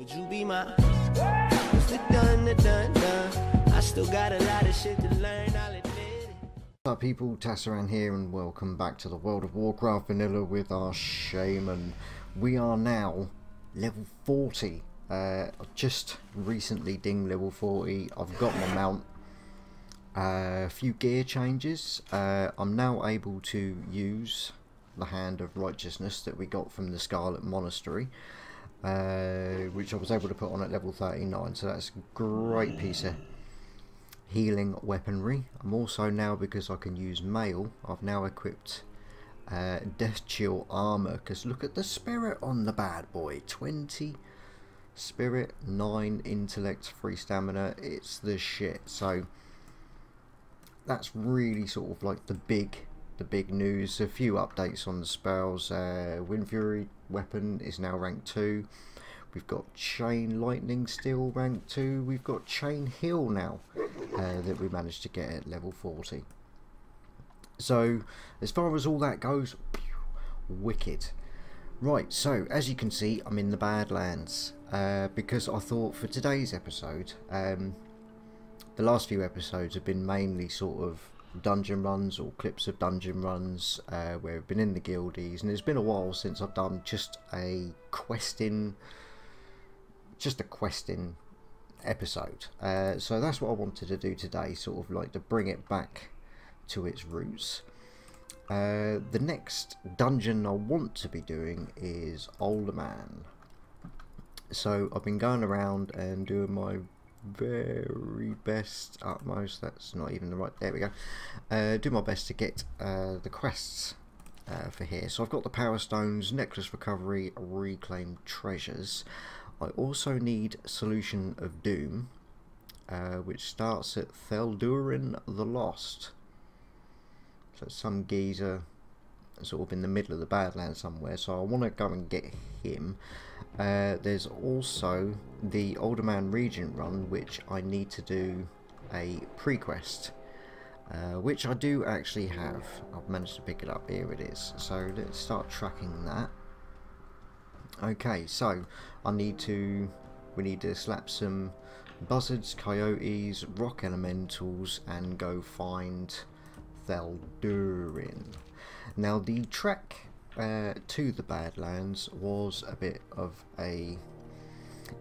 Would you be my what's the done? I still got a lot of shit to learn, I'll admit it. What's up people, Tasaran here and welcome back to the World of Warcraft Vanilla with our Shaman. We are now level 40. Just recently dinged level 40. I've got my mount. A few gear changes. I'm now able to use the Hand of Righteousness that we got from the Scarlet Monastery, which I was able to put on at level 39, so that's a great piece of healing weaponry. I'm also now, because I can use mail, I've now equipped Death Chill armor, because look at the spirit on the bad boy. 20 spirit, 9 intellect, 3 stamina. It's the shit. So that's really sort of like the big news. A few updates on the spells. Windfury weapon is now rank 2. We've got Chain Lightning still rank 2. We've got Chain Heal now that we managed to get at level 40. So as far as all that goes, wicked. Right, so as you can see, I'm in the Badlands because I thought for today's episode, the last few episodes have been mainly sort of dungeon runs or clips of dungeon runs where we've been in the guildies, and it's been a while since I've done just a questing episode. So that's what I wanted to do today, sort of like to bring it back to its roots. The next dungeon I want to be doing is Uldaman. So I've been going around and doing my very best, utmost, that's not even the right, there we go, do my best to get the quests for here. So I've got the Power Stones, Necklace Recovery, Reclaim Treasures. I also need Solution of Doom, which starts at Taureen the Lost. So some geezer sort of in the middle of the Badlands somewhere, so I want to go and get him. There's also the Uldaman Regent run, which I need to do a pre-quest, which I do actually have. I've managed to pick it up. Here it is. So let's start tracking that. Okay, so we need to slap some buzzards, coyotes, rock elementals, and go find Tasaran. Now the trek to the Badlands was a bit of a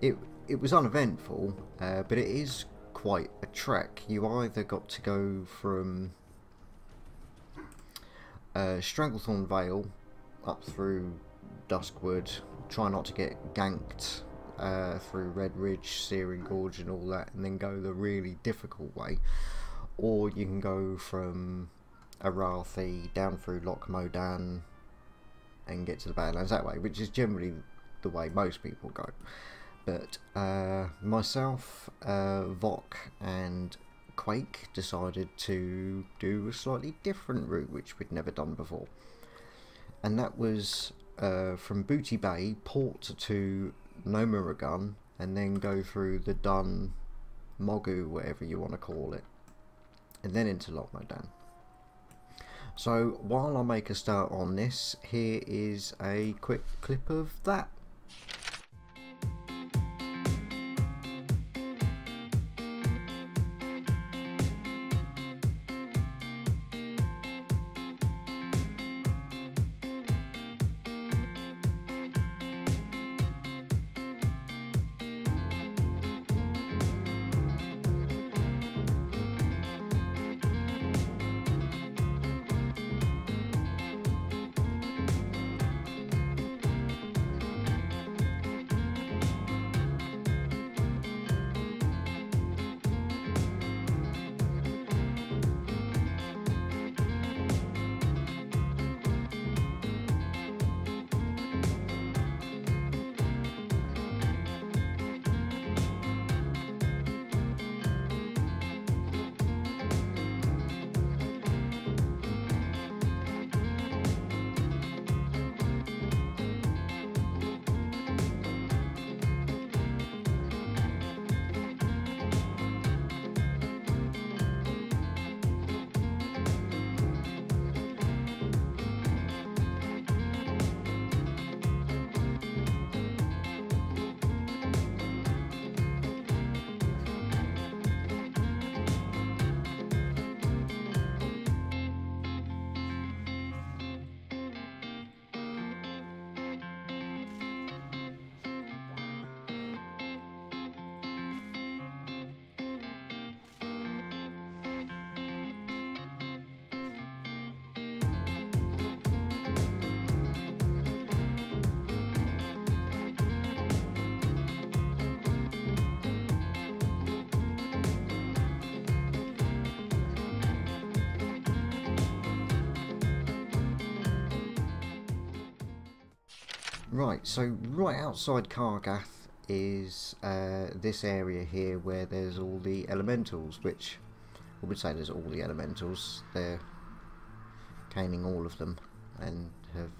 it was uneventful, but it is quite a trek. You either got to go from Stranglethorn Vale up through Duskwood, try not to get ganked through Red Ridge, Searing Gorge and all that, and then go the really difficult way, or you can go from Arathi down through Loch Modan and get to the Badlands that way, which is generally the way most people go. But myself, Vok and Quake decided to do a slightly different route, which we'd never done before, and that was from Booty Bay, port to Nomuragun, and then go through the Dun Mogu, whatever you want to call it, and then into Loch Modan. So while I make a start on this, here is a quick clip of that. Right, so right outside Kargath is this area here where there's all the elementals, which I would say there's all the elementals. They're caning all of them and have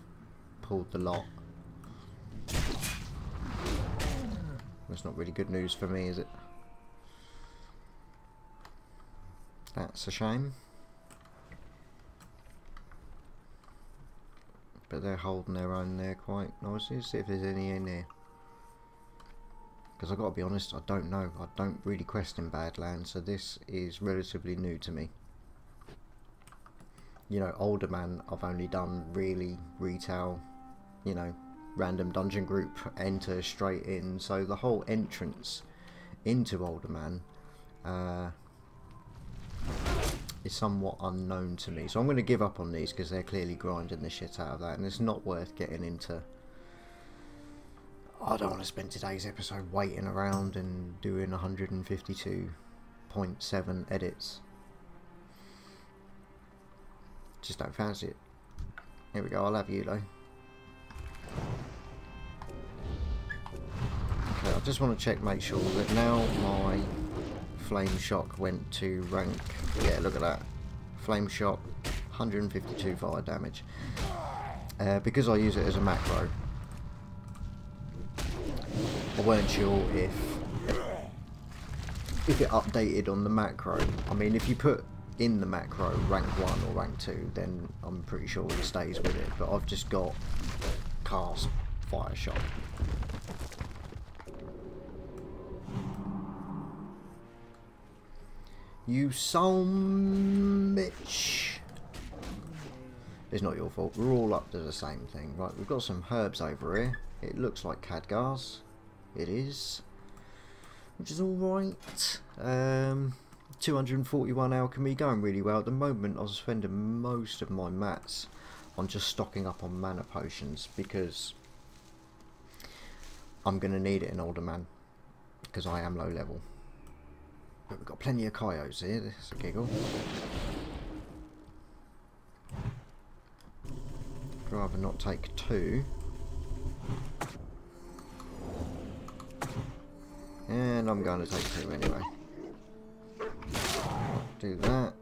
pulled the lot. That's not really good news for me, is it? That's a shame. But they're holding their own there quite nicely. See if there's any in there. Because I've got to be honest, I don't know. I don't really quest in Badlands, so this is relatively new to me. You know, Uldaman I've only done really retail, you know, random dungeon group, enter straight in. So the whole entrance into Uldaman is somewhat unknown to me, so I'm going to give up on these because they're clearly grinding the shit out of that, and it's not worth getting into. I don't want to spend today's episode waiting around and doing 152.7 edits. Just don't fancy it. Here we go, I'll have you though. Okay, I just want to check, make sure that now my Flame Shock went to rank. Yeah, look at that. Flame Shock, 152 fire damage. Because I use it as a macro, I weren't sure if it updated on the macro. I mean, if you put in the macro rank 1 or rank 2, then I'm pretty sure it stays with it. But I've just got cast Fire Shock. You son bitch. It's not your fault. We're all up to the same thing. Right, we've got some herbs over here. It looks like Khadgars. It is. Which is alright. 241 alchemy, going really well. At the moment I was spending most of my mats on just stocking up on mana potions because I'm going to need it in Uldaman because I am low level. But we've got plenty of coyotes here, that's a giggle. I'd rather not take 2. And I'm going to take 2 anyway. Do that.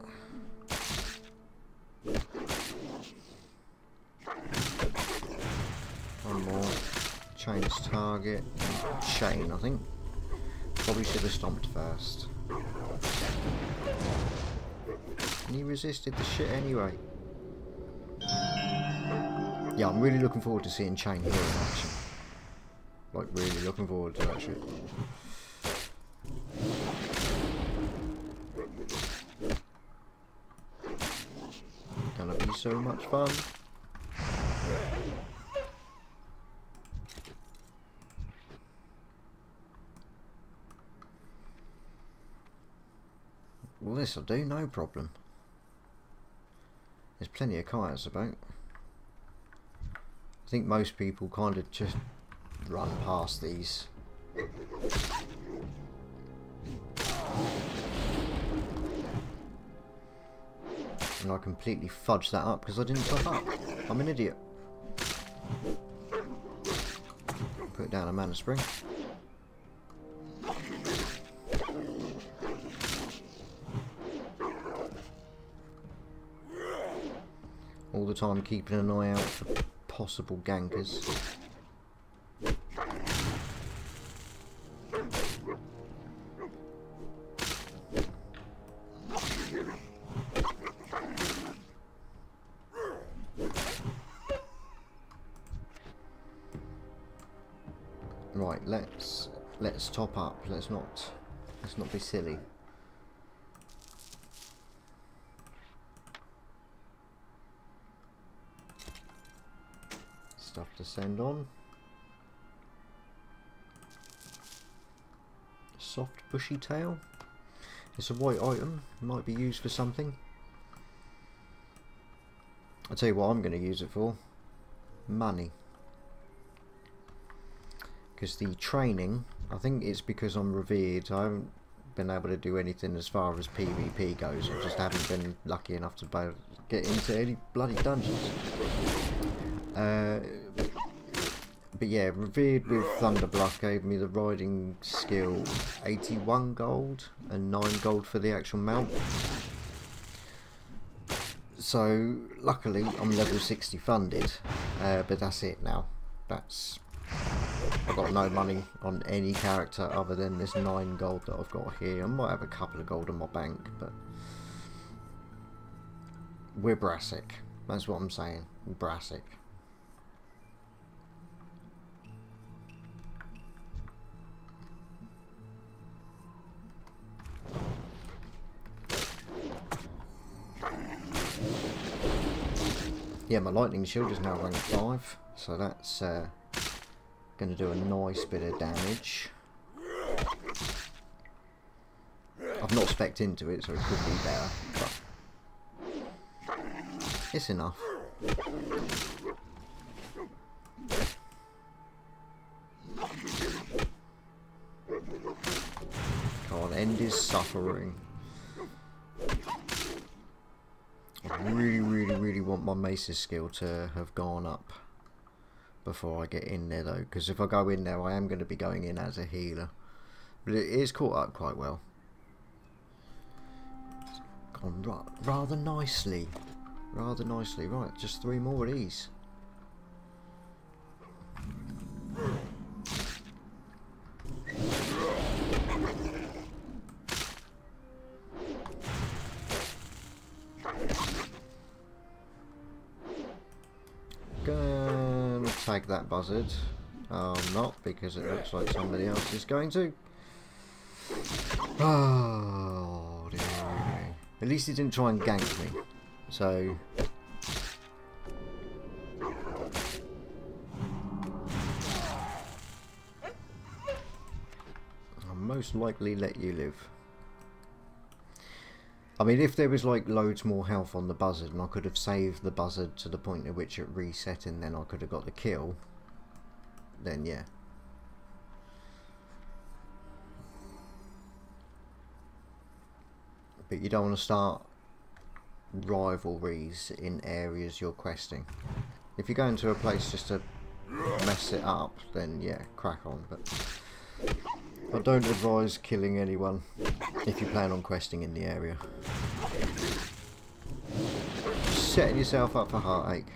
One more. Change target. Chain, I think. Probably should have stomped first. And he resisted the shit anyway. Yeah, I'm really looking forward to seeing Chain here in action. Like, really looking forward to that shit. Gonna be so much fun. Well, this'll do, no problem. There's plenty of coyotes about. I think most people kind of just run past these. And I completely fudged that up because I didn't top up. I'm an idiot. Put down a mana spring. All the time keeping an eye out for possible gankers. Right, let's top up. Let's not be silly. Stuff to send on. Soft bushy tail. It's a white item. Might be used for something. I'll tell you what I'm going to use it for. Money. Because the training, I think it's because I'm revered, I haven't been able to do anything as far as PvP goes. I just haven't been lucky enough to get into any bloody dungeons. But yeah, Revered with Thunderbluff gave me the riding skill 81 gold and 9 gold for the actual mount. So luckily I'm level 60 funded, but that's it now. I've got no money on any character other than this 9 gold that I've got here. I might have a couple of gold in my bank, but we're Brassic. That's what I'm saying. Brassic. Yeah, my lightning shield is now rank 5, so that's going to do a nice bit of damage. I've not spec'd into it, so it could be better, but it's enough. Come on, end his suffering. I really want my mace's skill to have gone up before I get in there though, because if I go in there I am going to be going in as a healer, but it is caught up quite well. Gone rather nicely, right, just 3 more of these. Gonna tag that buzzard. I'm not, because it looks like somebody else is going to. Oh dear. At least he didn't try and gank me. So I'll most likely let you live. I mean, if there was like loads more health on the buzzard and I could have saved the buzzard to the point at which it reset and then I could have got the kill, then yeah. But you don't want to start rivalries in areas you're questing. If you go into a place just to mess it up, then yeah, crack on. But I don't advise killing anyone if you plan on questing in the area. Setting yourself up for heartache.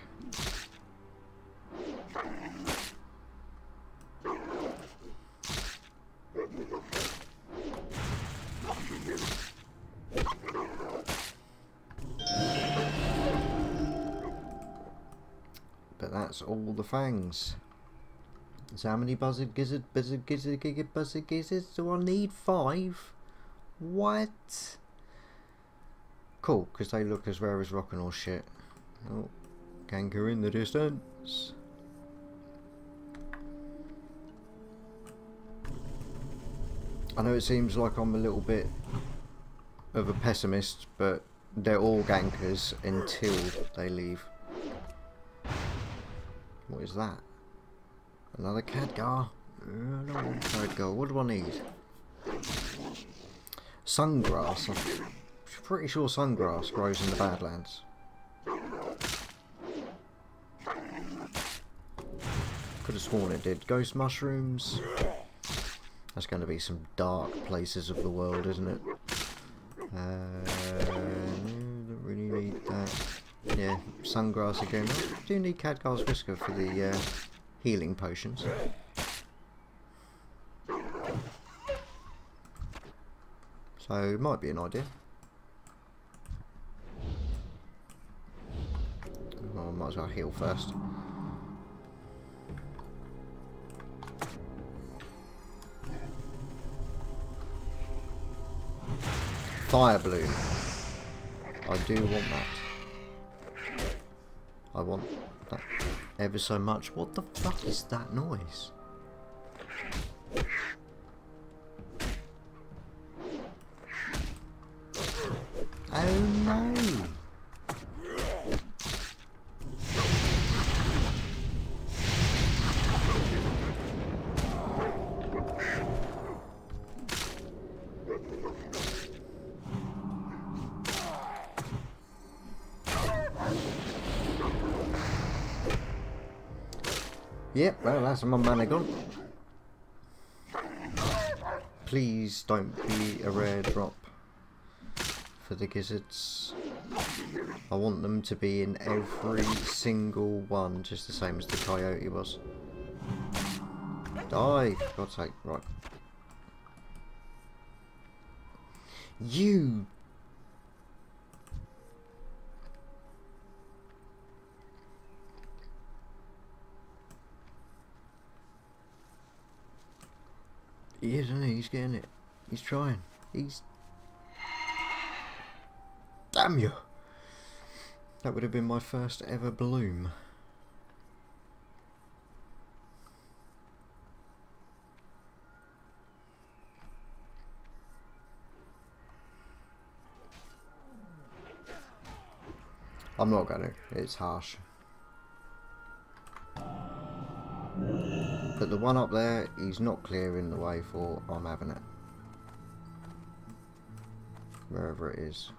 But that's all the fangs. So how many buzzard gizzards do I need? 5? What? Cool, because they look as rare as rock and all shit. Oh, ganker in the distance. I know it seems like I'm a little bit of a pessimist, but they're all gankers until they leave. What is that? Another Khadgar? No, Khadgar. What do I need? Sungrass. I'm pretty sure sungrass grows in the Badlands. Could have sworn it did. Ghost mushrooms. That's going to be some dark places of the world, isn't it? Don't really need that. Yeah, sungrass again. I do need Khadgar's Whisker for the healing potions. So it might be an idea. Oh, I might as well heal first. Fire balloon. I do want that. I want that ever so much. What the fuck is that noise? Oh no! Yep, well, that's my mana gone. Please don't be a rare drop for the gizzards. I want them to be in every single one, just the same as the coyote was. Die, for God's sake. Right. You. He is, isn't he? He's getting it. He's trying. He's... Damn you! That would have been my first ever bloom. I'm not gonna. It's harsh. But the one up there, he's not clearing the way for. I'm having it. Wherever it is.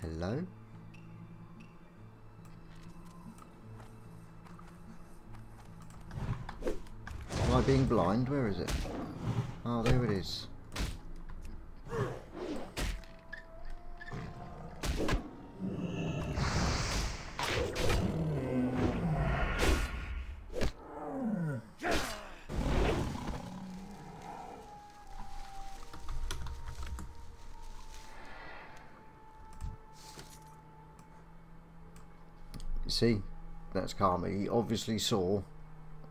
Hello? Am I being blind? Where is it? Oh, there it is. See, that's karma. He obviously saw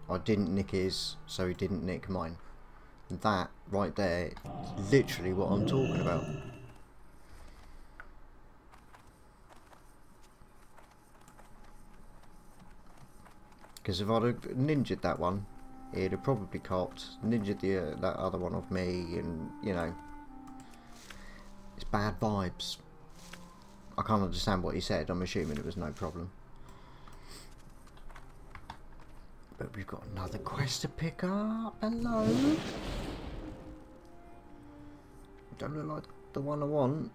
I didn't nick his, so he didn't nick mine. And that right there is literally what I'm talking about. Because if I'd have ninja'd that one, he'd have probably copped, ninja'd that other one of me, and you know, it's bad vibes. I can't understand what he said. I'm assuming it was no problem. But we've got another quest to pick up. Hello. Don't look like the one I want.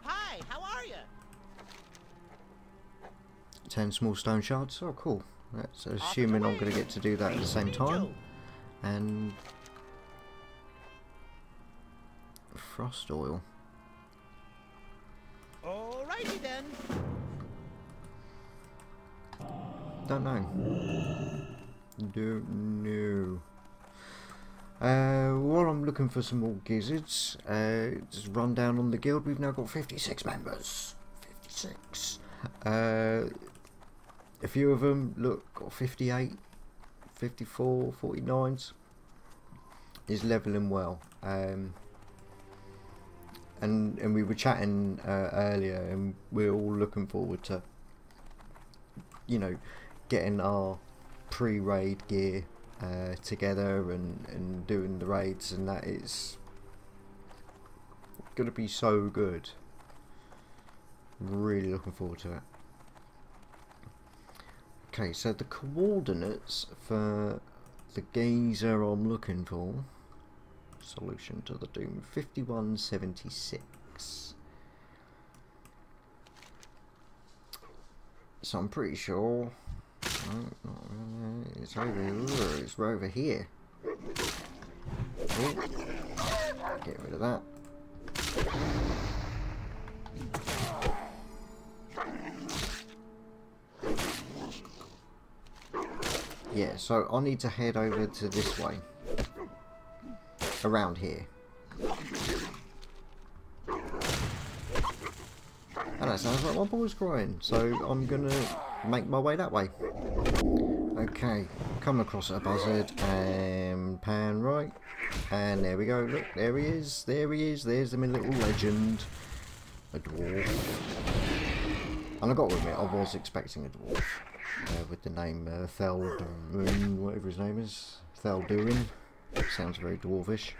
Hi, how are you? 10 small stone shards. Oh, cool. That's assuming I'm going to get to do that at the same time. And frost oil. Alrighty then. Don't know. Don't know. While I'm looking for some more gizzards, just run down on the guild. We've now got 56 members. 56. A few of them, look, got 58, 54, 49s. Is leveling well. And we were chatting earlier, and we're all looking forward to, you know, getting our pre-raid gear together and doing the raids, and that is gonna be so good. Really looking forward to it. Okay, so the coordinates for the geyser I'm looking for, solution to the doom, 5176. So I'm pretty sure it's over here. Oh, get rid of that. Yeah, so I need to head over to this way, around here. And that sounds like my boy's crying, so I'm gonna make my way that way. Okay, come across a buzzard and pan right, and there we go. Look, there he is, there he is. There's my little legend, a dwarf. And I got to admit, I was expecting a dwarf with the name Thelduin, whatever his name is, Thelduin. Sounds very dwarvish.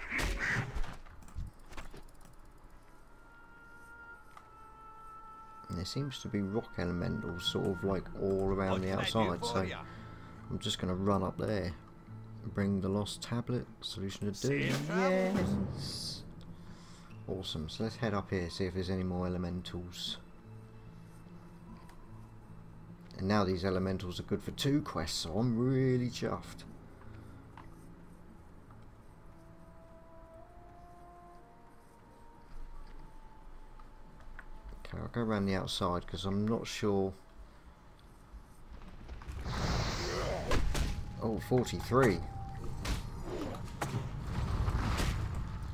And there seems to be rock elementals sort of like all around the outside, so I'm just going to run up there and bring the lost tablet, solution to doom. Yes! Awesome, so let's head up here, see if there's any more elementals. And now these elementals are good for 2 quests, so I'm really chuffed. Okay, I'll go around the outside because I'm not sure. Oh, 43.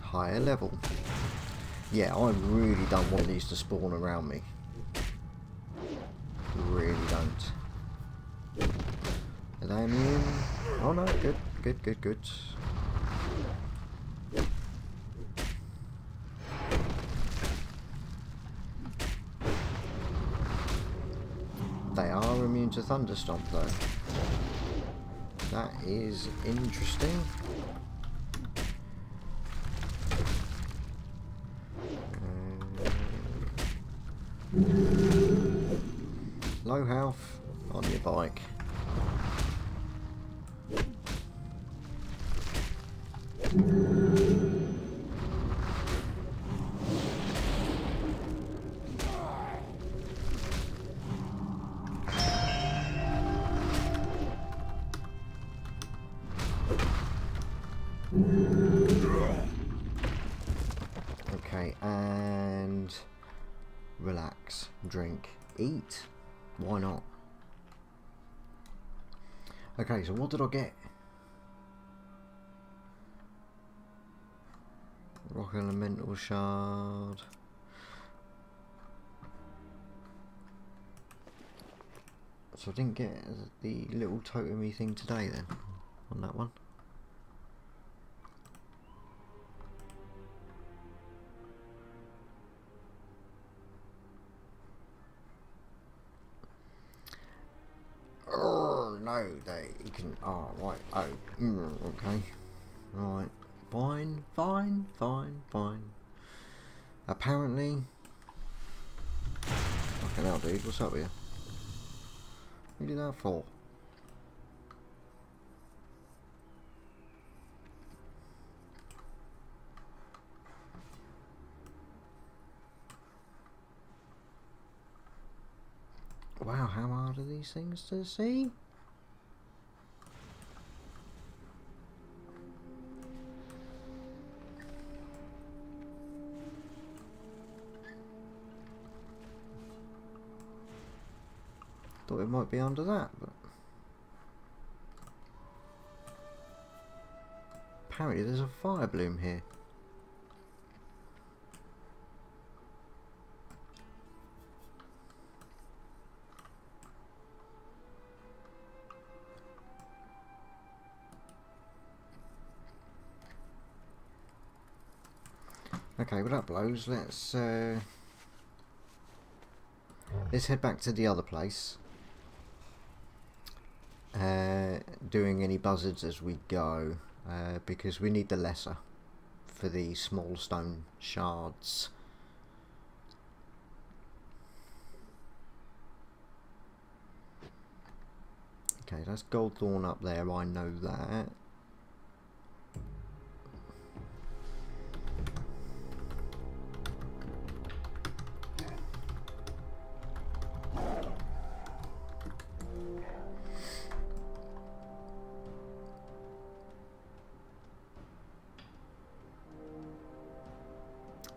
Higher level. Yeah, I really don't want these to spawn around me. Really don't. Are they immune? Oh no, good, good, good, good. They are immune to Thunderstomp though. That is interesting. Low health on your bike. Okay, and relax, drink, eat. Why not? Okay, so what did I get? Rock elemental shard. So I didn't get the little totemy thing today then, on that one. No, you can. Oh, right. Oh, okay. Right. Fine, fine, fine, fine. Apparently. Fucking hell, dude. What's up with you? What did that for? Wow, how hard are these things to see? Thought it might be under that, but apparently there's a fire bloom here. Okay, well that blows. Let's head back to the other place. Doing any buzzards as we go, because we need the lesser for the small stone shards. Okay, that's Goldthorn up there, I know that.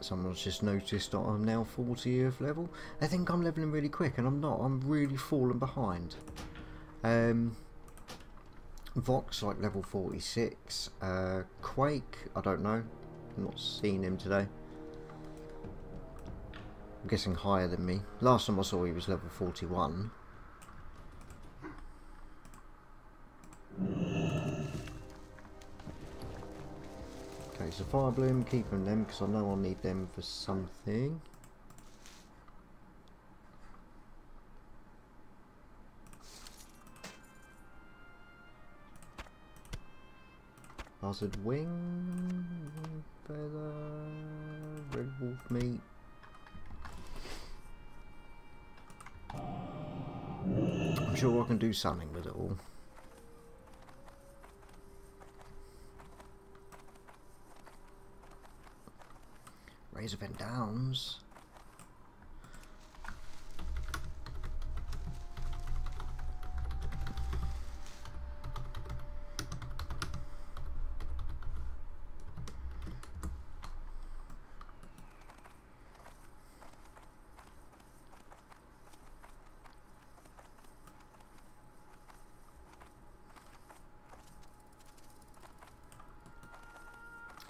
Someone's just noticed that I'm now 40th level. They think I'm leveling really quick and I'm not. I'm really falling behind. Vox like level 46. Quake, I don't know. I've not seen him today. I'm guessing higher than me. Last time I saw he was level 41. Okay, so Fire Bloom, keeping them because I know I'll need them for something. Buzzard Wing, Feather, Red Wolf Meat. I'm sure I can do something with it all. Razorfen Downs.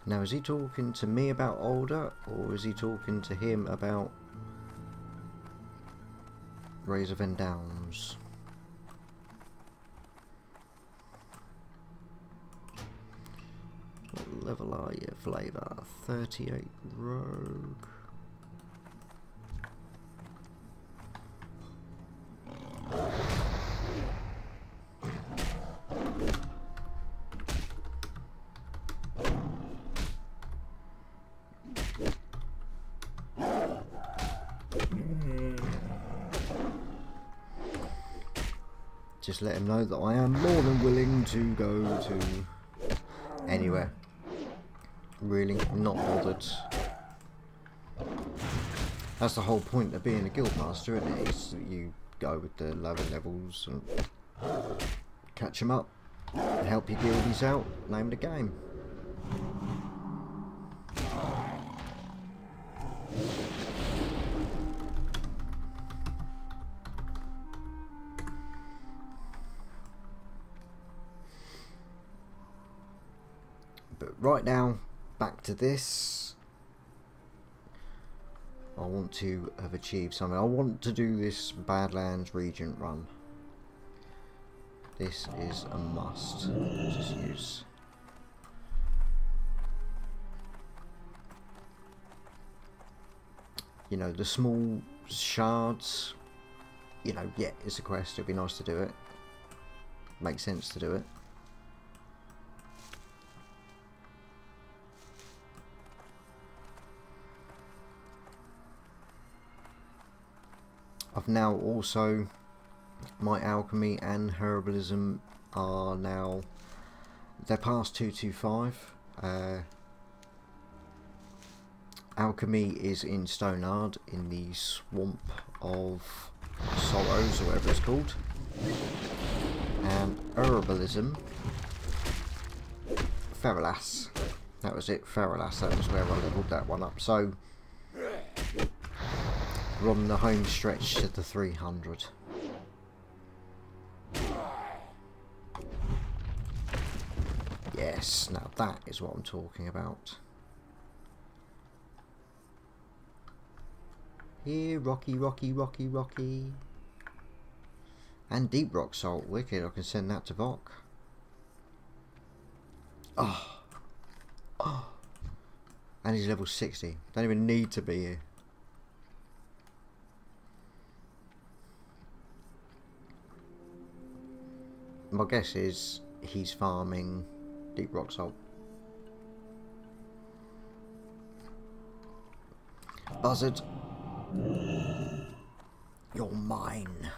Now, is he talking to me about Ulda, or is he talking to him about Razor Vendowns? What level are you, Flavour? 38 Rogue. Just let him know that I am more than willing to go to anywhere. Really, not bothered. That's the whole point of being a guildmaster, isn't it? Is that you go with the lower levels and catch them up, and help your guildies out, name of the game. But right now, back to this. I want to have achieved something. I want to do this Badlands Regent run. This is a must. Just use. You know, the small shards. You know, yeah, it's a quest. It'd be nice to do it. Makes sense to do it. I've now also, my alchemy and herbalism are now, they're past 225. Alchemy is in Stonard in the Swamp of Sorrows, or whatever it's called. And herbalism, Ferralas. That was it, Ferralas, that was where I leveled that one up. So we're on the home stretch to the 300. Yes, now that is what I'm talking about. Here, Rocky, Rocky, Rocky, Rocky. And Deep Rock Salt, wicked, I can send that to Vok. Oh. Oh. And he's level 60. Don't even need to be here. My guess is he's farming Deep Rock Salt. Buzzard, you're mine.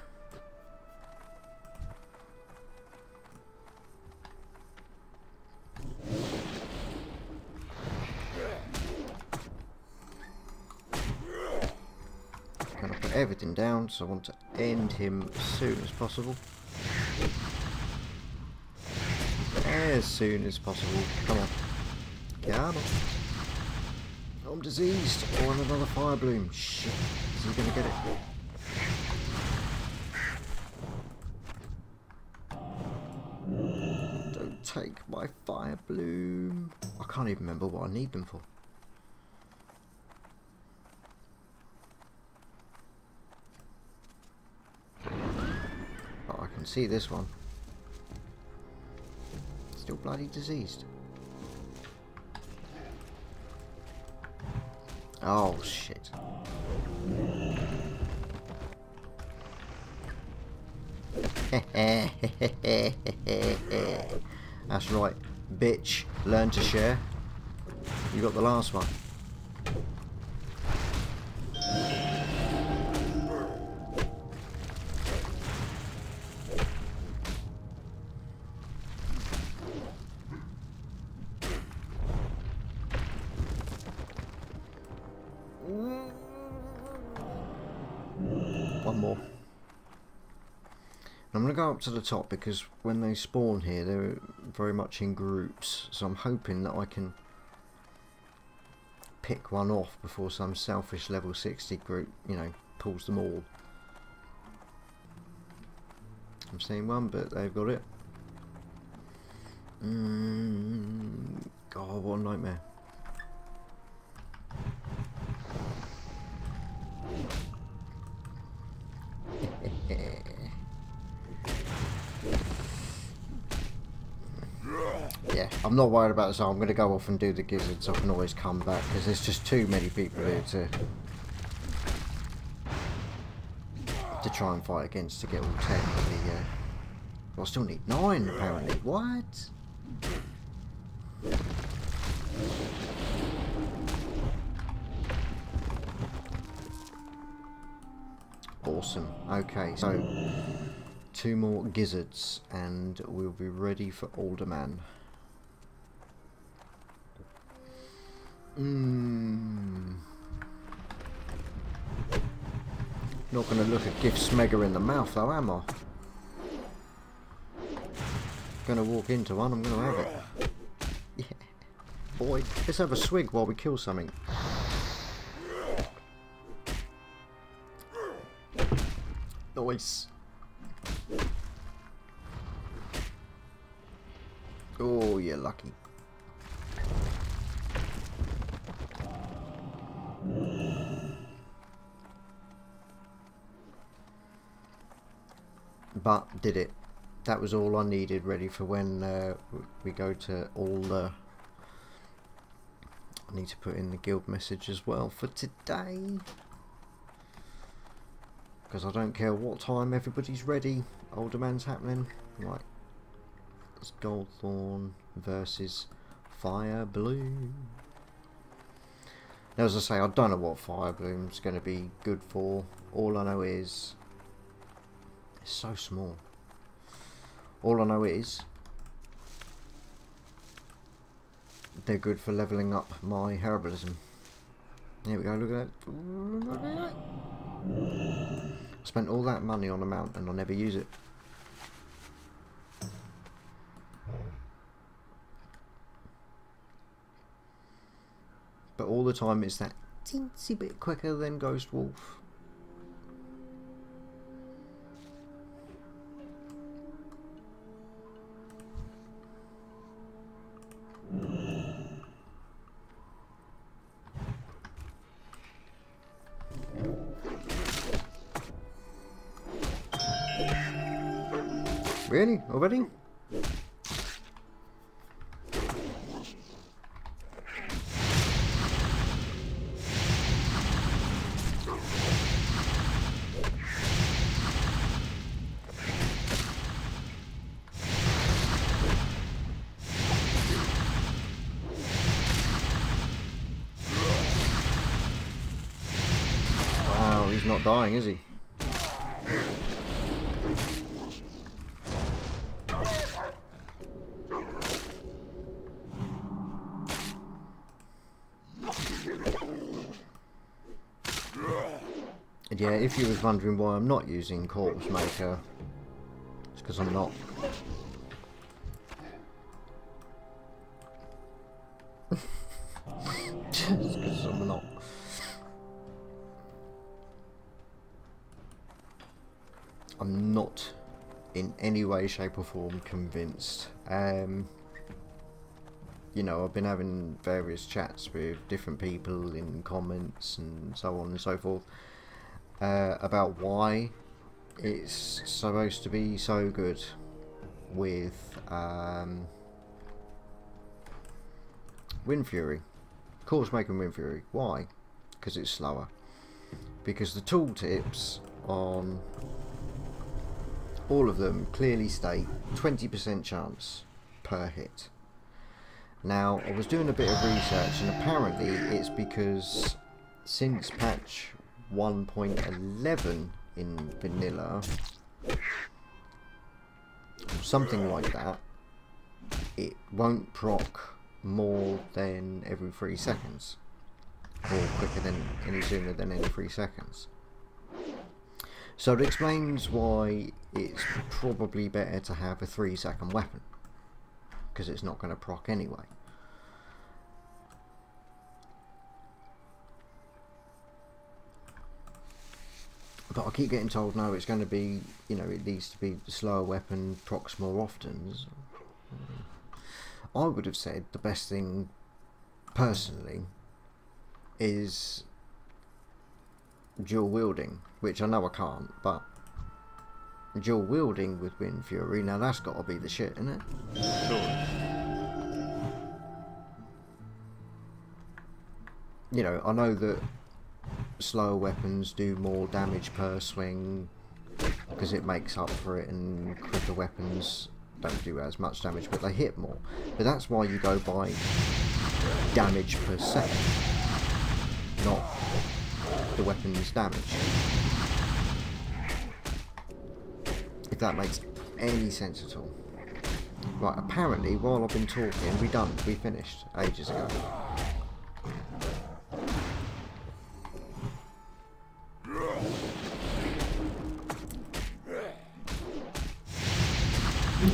I'm gonna put everything down, so I want to end him as soon as possible. As soon as possible. Come on. Come on. I'm diseased. Or another fire bloom. Shit. Is he gonna get it? Don't take my fire bloom. I can't even remember what I need them for. Oh, I can see this one. Still bloody diseased. Oh shit. That's right, bitch. Learn to share. You got the last one. One more. I'm going to go up to the top because when they spawn here they're very much in groups, so I'm hoping that I can pick one off before some selfish level 60 group, you know, pulls them all. I'm seeing one, but they've got it. God, what a nightmare. yeah, I'm not worried about it, so I'm going to go off and do the gizzards. I can always come back, because there's just too many people here to try and fight against to get all 10. Well, I still need 9, apparently. What? Awesome. Okay, so 2 more gizzards and we'll be ready for Uldaman. Not going to look a gift smegger in the mouth though, am I? Going to walk into one, I'm going to have it. Yeah. Boy, let's have a swig while we kill something. Nice. Oh, you're lucky. But did it. That was all I needed ready for when we go to all the... I need to put in the guild message as well for today. Because I don't care what time everybody's ready. Uldaman's happening. Right. It's Goldthorn versus Fire Bloom. Now, as I say, I don't know what Fire Bloom's going to be good for. All I know is... it's so small. All I know is... they're good for levelling up my herbalism. Here we go, look at that. Look at that. I spent all that money on a mount and I'll never use it. But all the time it's that teensy bit quicker than Ghost Wolf. Really? Already? Wow, he's not dying, is he? Yeah, if you was wondering why I'm not using Corpse Maker, it's because I'm not. Just because I'm not. I'm not in any way, shape or form convinced. You know, I've been having various chats with different people in comments and so on and so forth. About why it's supposed to be so good with Windfury, Course Maker Windfury. Why? Because it's slower. Because the tooltips on all of them clearly state 20% chance per hit. Now, I was doing a bit of research and apparently it's because since patch 1.11 in vanilla, something like that, it won't proc more than every 3 seconds, or quicker than any sooner than any 3 seconds. So it explains why it's probably better to have a 3-second weapon, because it's not going to proc anyway. But I keep getting told, no, it's going to be, you know, it needs to be the slower weapon, procs more often. I would have said the best thing, personally, is dual wielding, which I know I can't, but dual wielding with Windfury, now that's got to be the shit, isn't it? Sure. you know, I know that slower weapons do more damage per swing because it makes up for it, and quicker weapons don't do as much damage, but they hit more. But that's why you go by damage per second, not the weapon's damage. If that makes any sense at all. Right, apparently while I've been talking, we finished ages ago.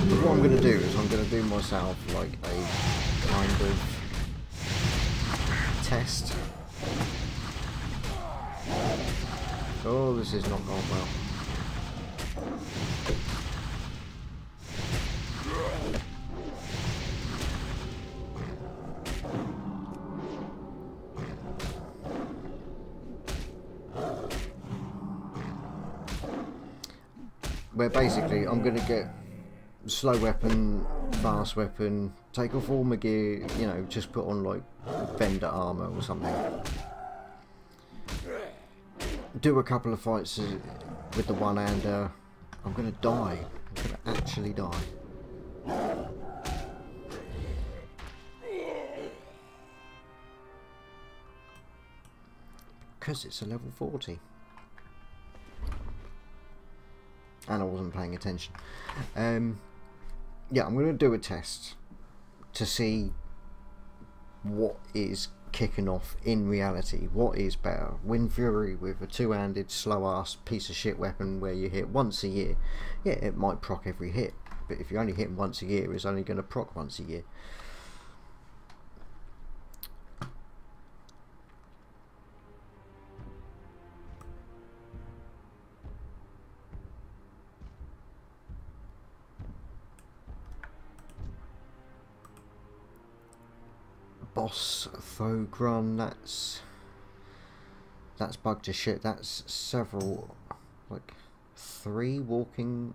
But what I'm going to do is I'm going to do myself like a kind of test. Oh, this is not going well. Where basically I'm going to get slow weapon, fast weapon, take off all my gear, you know, just put on like vendor armor or something. Do a couple of fights with the one-hander. I'm going to die. I'm going to actually die. Because it's a level 40. And I wasn't paying attention. Yeah, I'm going to do a test to see what is kicking off in reality. What is better? Windfury with a two-handed, slow-ass piece of shit weapon where you hit once a year. Yeah, it might proc every hit, but if you only hit once a year, it's only going to proc once a year. Boss Thogrun, that's bugged to shit. That's several, like 3 walking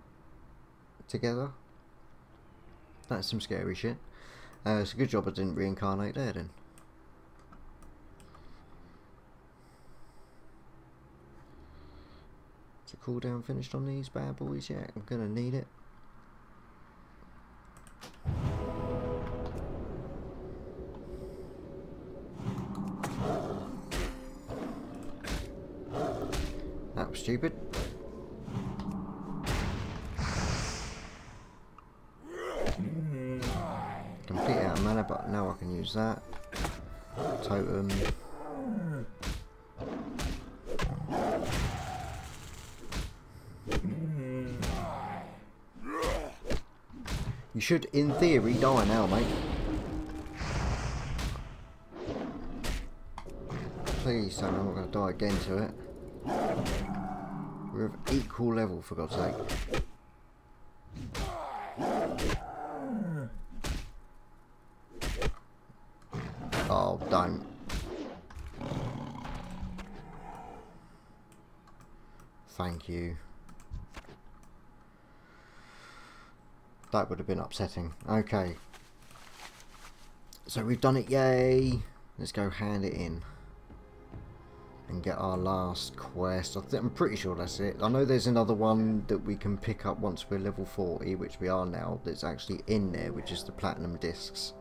together. That's some scary shit. It's a good job I didn't reincarnate there then. Is the cooldown finished on these bad boys yet? I'm gonna need it. That was stupid. Complete out of mana, but now I can use that. Totem. You should, in theory, die now, mate. Please tell me I'm not going to die again to it. We're of equal level, for God's sake. Oh, don't. Thank you. That would have been upsetting. Okay. So we've done it, yay! Let's go hand it in. And get our last quest. I'm pretty sure that's it. I know there's another one that we can pick up once we're level 40, which we are now, that's actually in there, which is the platinum discs.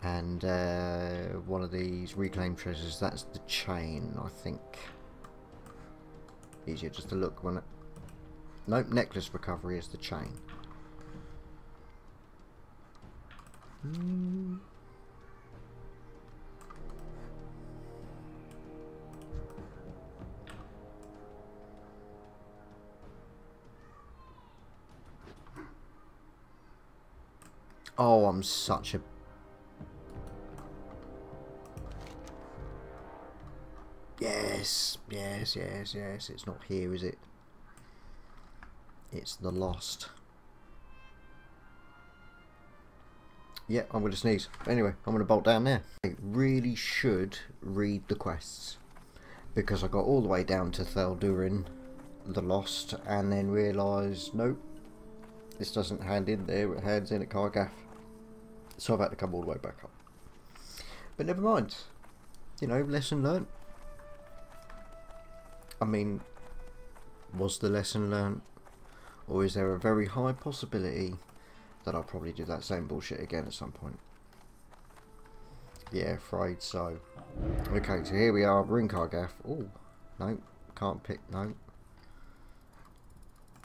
And one of these reclaimed treasures, that's the chain, I think. Easier just to look when it... Nope, necklace recovery is the chain. Oh, I'm such a... Yes, yes, yes, yes. It's not here, is it? It's the Lost. Yeah, I'm going to sneeze. Anyway, I'm going to bolt down there. I really should read the quests, because I got all the way down to Thaldurin, the Lost, and then realised, nope, this doesn't hand in there, it hands in at Cartographer. So I've had to come all the way back up. But never mind. You know, lesson learnt. I mean, was the lesson learnt? Or is there a very high possibility that I'll probably do that same bullshit again at some point? Yeah, afraid so. Okay, so here we are, we're in Cartographer. Oh, no, can't pick, no.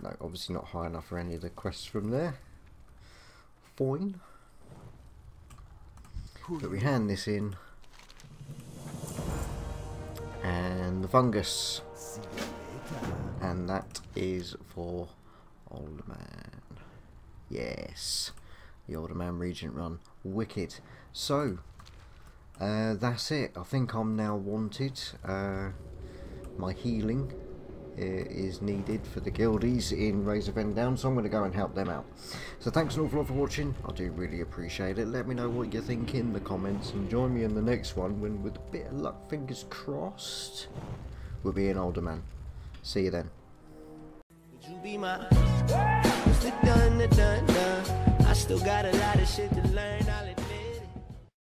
No, obviously not high enough for any of the quests from there. Fine. But we hand this in. And the fungus. And that is for Uldaman. Yes. The Uldaman Regent run. Wicked. So, that's it. I think I'm now wanted. My healing is needed for the guildies in Razor Bend Down, so I'm going to go and help them out. So thanks an awful lot for watching. I do really appreciate it. Let me know what you think in the comments, and join me in the next one when, with a bit of luck, fingers crossed, we'll be in Uldaman. See you then. Would you be my done, I still got a lot of shit to learn.